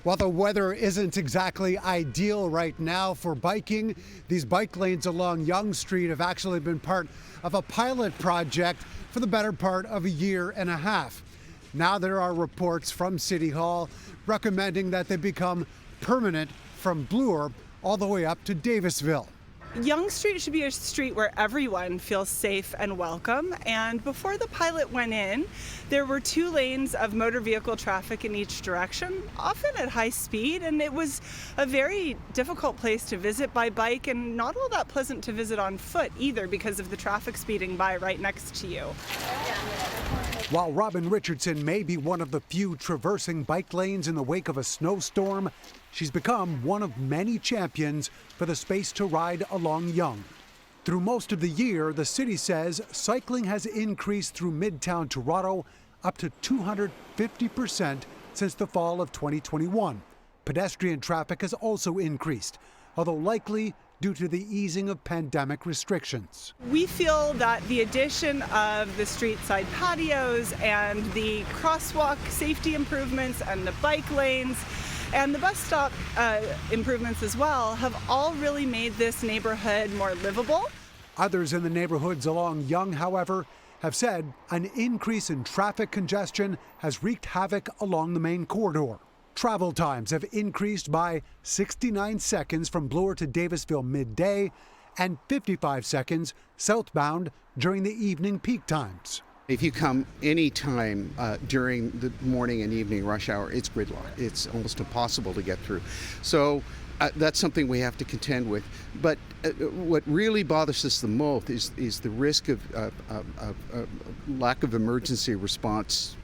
While the weather isn't exactly ideal right now for biking, these bike lanes along Yonge Street have actually been part of a pilot project for the better part of a year and a half. Now there are reports from City Hall recommending that they become permanent from Bloor all the way up to Davisville. Yonge Street should be a street where everyone feels safe and welcome. And before the pilot went in, there were 2 lanes of motor vehicle traffic in each direction, often at high speed. And it was a very difficult place to visit by bike and not all that pleasant to visit on foot either because of the traffic speeding by right next to you. While Robin Richardson may be one of the few traversing bike lanes in the wake of a snowstorm, she's become one of many champions for the space to ride along Yonge. Through most of the year, the city says cycling has increased through Midtown Toronto up to 250% since the fall of 2021. Pedestrian traffic has also increased, although likely due to the easing of pandemic restrictions. We feel that the addition of the street side patios and the crosswalk safety improvements and the bike lanes and the bus stop improvements as well have all really made this neighborhood more livable. Others in the neighborhoods along Yonge, however, have said an increase in traffic congestion has wreaked havoc along the main corridor. Travel times have increased by 69 seconds from Bloor to Davisville midday and 55 seconds southbound during the evening peak times. If you come any time during the morning and evening rush hour, it's gridlock. It's almost impossible to get through. So that's something we have to contend with. But what really bothers us the most is the risk of lack of emergency response.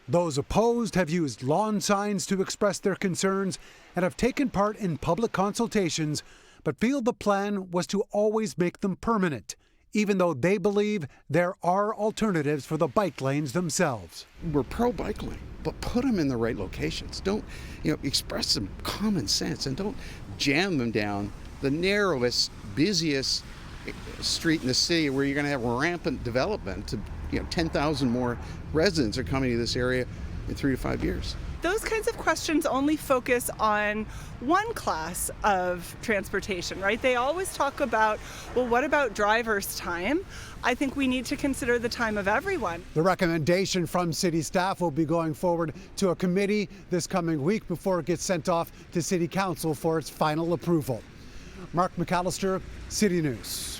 Those opposed have used lawn signs to express their concerns and have taken part in public consultations, but feel the plan was to always make them permanent, even though they believe there are alternatives for the bike lanes themselves. We're pro-bike lane, but put them in the right locations. Don't, express some common sense and don't jam them down the narrowest, busiest street in the city where you're going to have rampant development. 10,000 more residents are coming to this area in 3 to 5 years. Those kinds of questions only focus on one class of transportation, right? They always talk about, well, what about drivers' time? I think we need to consider the time of everyone. The recommendation from city staff will be going forward to a committee this coming week before it gets sent off to City Council for its final approval. Mark McAllister, City News.